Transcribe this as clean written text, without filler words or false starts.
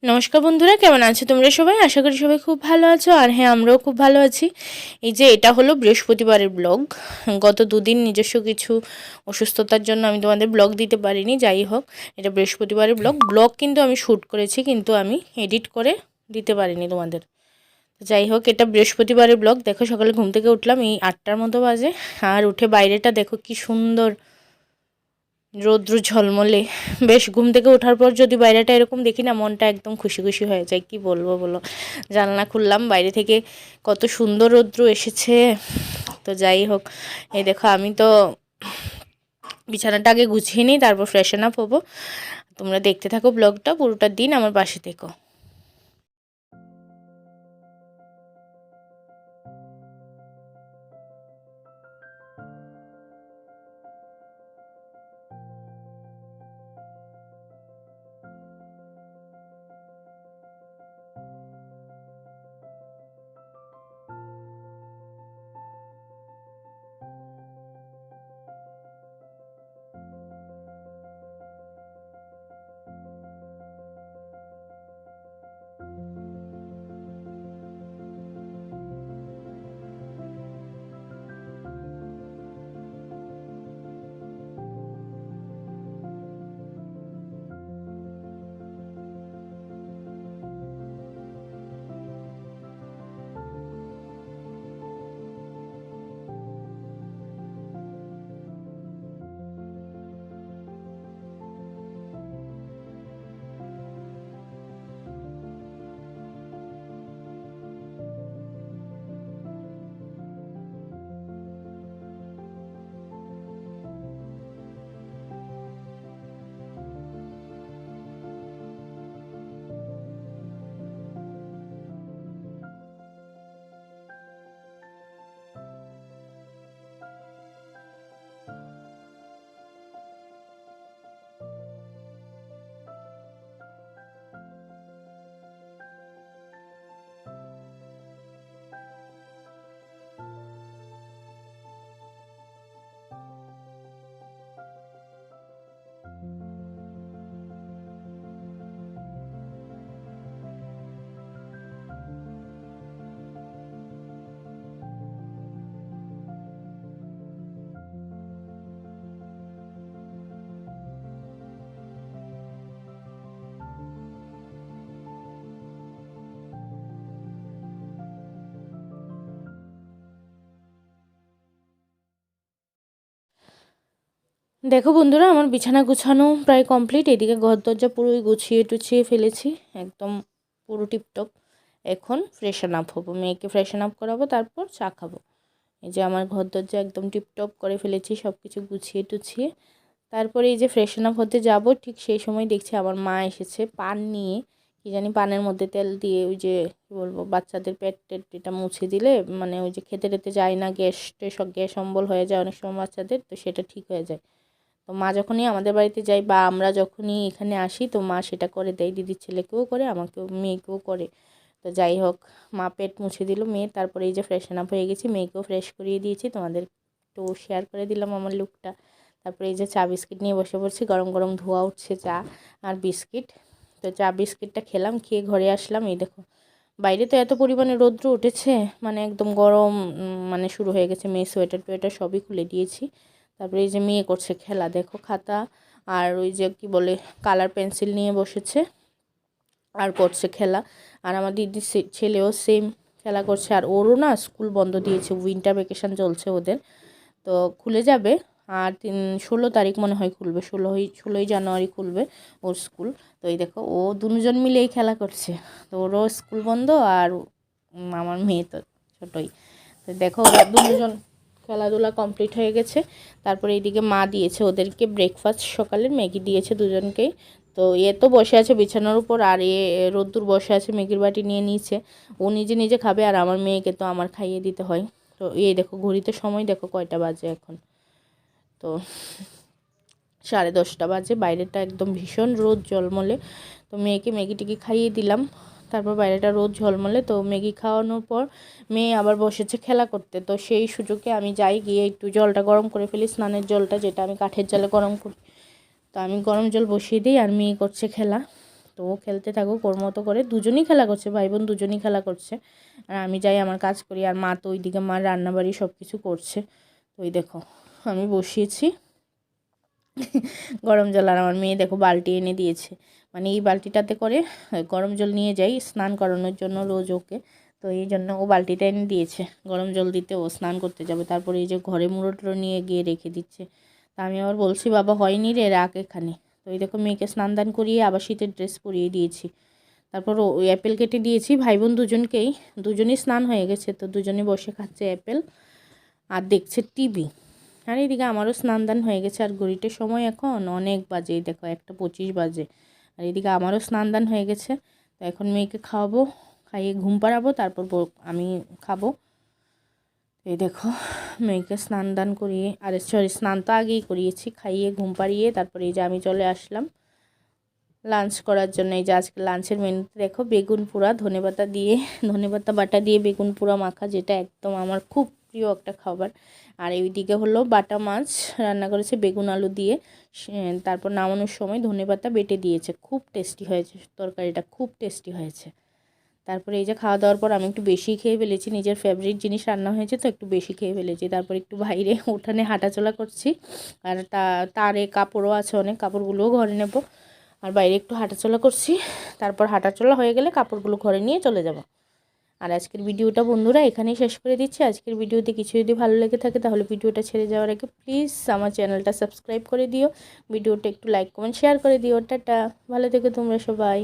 নমস্কার বন্ধুরা, কেমন আছো তোমরা সবাই? আশা করি সবাই খুব ভালো আছো। আর হ্যাঁ, আমরাও খুব ভালো আছি। এই যে এটা হলো বৃহস্পতিবারের ব্লগ। গত দুদিন নিজস্ব কিছু অসুস্থতার জন্য আমি তোমাদের ব্লগ দিতে পারিনি। যাই হোক, এটা বৃহস্পতিবারের ব্লগ কিন্তু আমি শ্যুট করেছি, কিন্তু আমি এডিট করে দিতে পারিনি তোমাদের। যাই হোক, এটা বৃহস্পতিবারের ব্লগ। দেখো, সকালে ঘুম থেকে উঠলাম এই 8টার মতো বাজে। আর উঠে বাইরেটা দেখো কি সুন্দর রৌদ্র ঝলমলে। বেশ, ঘুম থেকে ওঠার পর যদি বাইরেটা এরকম দেখি না, মনটা একদম খুশি খুশি হয়ে যায়। কি বলবো বলো। জানলা খুললাম, বাইরে থেকে কত সুন্দর রৌদ্র এসেছে। তো যাই হোক, এই দেখো আমি তো বিছানাটা আগে গুছিয়ে নিই, তারপর ফ্রেশন আপ হবো। তোমরা দেখতে থাকো ব্লগটা, পুরোটা দিন আমার পাশে থেকো। দেখো বন্ধুরা, আমার বিছানা গুছানো প্রায় কমপ্লিট। এদিকে ঘর দরজা পুরোই গুছিয়ে টুছিয়ে ফেলেছি, একদম পুরো টিপটপ। এখন ফ্রেশন আপ হবো, মেয়েকে ফ্রেশন আপ করাবো, তারপর চা খাবো। এই যে আমার ঘর দরজা একদম টিপটপ করে ফেলেছি, সব কিছু গুছিয়ে টুছিয়ে। তারপরে এই যে ফ্রেশন আপ হতে যাবো, ঠিক সেই সময় দেখছি আমার মা এসেছে পান নিয়ে। কি জানি পানের মধ্যে তেল দিয়ে ওই যে কী বলবো, বাচ্চাদের পেট টেট এটা মুছে দিলে মানে ওই যে খেতে টেতে যায় না, গ্যাস অম্বল হয়ে যায় অনেক সময় বাচ্চাদের, তো সেটা ঠিক হয়ে যায়। তো মা যখনই আমাদের বাড়িতে যাই বা আমরা যখনই এখানে আসি, তো মা সেটা করে দেয়। দিদির ছেলেকেও করে, আমাকেও, মেয়েকেও করে। তো যাই হোক, মা পেট মুছে দিল মেয়ে। তারপরে এই যে ফ্রেশন আপ হয়ে গেছি, মেয়েকেও ফ্রেশ করিয়ে দিয়েছি, তোমাদের একটু শেয়ার করে দিলাম আমার লুকটা। তারপরে এই যে চা বিস্কিট নিয়ে বসে পড়ছি, গরম গরম ধোয়া উঠছে চা আর বিস্কিট। তো চা বিস্কিটটা খেলাম, খেয়ে ঘরে আসলাম। এই দেখো, বাইরে তো এত পরিমাণে রৌদ্র উঠেছে, মানে একদম গরম মানে শুরু হয়ে গেছে। মেয়ে সোয়েটার টোয়েটার সবই খুলে দিয়েছি। তারপরে এই যে মেয়ে করছে খেলা, দেখো খাতা আর ওই যে কি বলে কালার পেন্সিল নিয়ে বসেছে আর করছে খেলা। আর আমার দিদির ছেলেও সেম খেলা করছে। আর ওরও না স্কুল বন্ধ দিয়েছে, উইন্টার ভ্যাকেশন চলছে ওদের, তো খুলে যাবে। আর 16 তারিখ মনে হয় খুলবে, 16ই জানুয়ারি খুলবে ওর স্কুল। তো এই দেখো, ও দুজন মিলেই খেলা করছে। তো ওরও স্কুল বন্ধ, আর আমার মেয়ে তো ছোটোই। তো দেখো, ওরা দুজন খেলাধুলা কমপ্লিট হয়ে গেছে। তারপরে এইদিকে মা দিয়েছে ওদেরকে ব্রেকফাস্ট, সকালের ম্যাগি দিয়েছে দুজনকেই। তো এ তো বসে আছে বিছানার উপর, আর রোদ্দুর বসে আছে ম্যাগির বাটি নিয়ে নিয়েছে। ও নিজে নিজে খাবে, আর আমার মেয়েকে তো আমার খাইয়ে দিতে হয়। তো এই দেখো ঘড়িতে সময় দেখো কয়টা বাজে এখন, তো 10:30 বাজে। বাইরেটা একদম ভীষণ রোদ ঝলমলে। তো মেয়েকে ম্যাগি টেগি খাইয়ে দিলাম, তারপর বাইরেটা রোদ ঝলমলে। তো ম্যাগি খাওয়ানোর পর মেয়ে আবার বসেছে খেলা করতে। তো সেই সুযোগে আমি যাই, গিয়ে একটু জলটা গরম করে ফেলি, স্নানের জলটা, যেটা আমি কাঠের জলে গরম করি। তো আমি গরম জল বসিয়ে দিই, আর মেয়ে করছে খেলা। তো ও খেলতে থাকুক ওর মতো করে, দুজনেই খেলা করছে, ভাই বোন দুজনেই খেলা করছে। আর আমি যাই আমার কাজ করি, আর মা তো ওইদিকে মার রান্নাবাড়ি সব কিছু করছে। তো ওই দেখো আমি বসিয়েছি গরম জল, আর আমার মেয়ে দেখো বালতি এনে দিয়েছে, মানে এই বালতিটাতে করে গরম জল নিয়ে যাই স্নান করানোর জন্য রোজ ওকে। তো এই জন্য ও বালতিটা এনে দিয়েছে গরম জল দিতে, ও স্নান করতে যাবে। তারপরে এই যে ঘরে মুড়োটুড়ো নিয়ে গিয়ে রেখে দিচ্ছে। তা আমি আবার বলছি বাবা হয়নি রে, রাখ এখানে। তো এই দেখো মেয়েকে স্নান দান করিয়ে আবার শীতের ড্রেস পরিয়ে দিয়েছি। তারপর ওই অ্যাপেল কেটে দিয়েছি ভাই বোন দুজনকেই, দুজনই স্নান হয়ে গেছে, তো দুজনে বসে খাচ্ছে অ্যাপেল আর দেখছে টিভি। আর এইদিকে আমারও স্নান দান হয়ে গেছে, আর ঘড়িটার সময় এখন অনেক বাজে, দেখো 1:25 বাজে। আর এদিকে আমারও স্নান দান হয়ে গেছে। তো এখন মেয়েকে খাওয়াবো, খাইয়ে ঘুম পাড়াবো, তারপর আমি খাবো। এই দেখো মেয়েকে স্নান দান করিয়ে, আরে সরি স্নান তো আগেই করিয়েছি, খাইয়ে ঘুম পাড়িয়ে তারপরে এই যে আমি চলে আসলাম লাঞ্চ করার জন্য। এই যে আজকে লাঞ্চের মেনুতে দেখো বেগুন পোড়া ধনেপাতা দিয়ে, ধনেপাতা বাটা দিয়ে বেগুন পোড়া মাখা, যেটা একদম আমার খুব প্রিয় একটা খাবার। আর এইদিকে হলো বাটা মাছ রান্না করেছে বেগুন আলু দিয়ে, তারপর নামানোর সময় ধনেপাতা বেটে দিয়েছে, খুব টেস্টি হয়েছে তরকারিটা, খুব টেস্টি হয়েছে। তারপরে এই যে খাওয়া দাওয়ার পর আমি একটু বেশি খেয়ে ফেলেছি, নিজের ফেভারিট জিনিস রান্না হয়েছে তো একটু বেশি খেয়ে ফেলেছি। তারপর একটু বাইরে উঠানে হাঁটাচলা করছি, আর তারে কাপড়ও আছে অনেক, কাপড়গুলোও ঘরে নেব। আর বাইরে একটু হাঁটাচলা করছি, তারপর হাঁটাচলা হয়ে গেলে কাপড়গুলো ঘরে নিয়ে চলে যাব। আর আজকের ভিডিওটা বন্ধুরা এখানেই শেষ করে দিচ্ছি। আজকের ভিডিওতে কিছু যদি ভালো লেগে থাকে তাহলে ভিডিওটা ছেড়ে যাওয়ার আগে প্লিজ আমার চ্যানেলটা সাবস্ক্রাইব করে দিও, ভিডিওটা একটু লাইক কমেন্ট শেয়ার করে দিও। টাটা, ভালো থেকো তোমরা সবাই।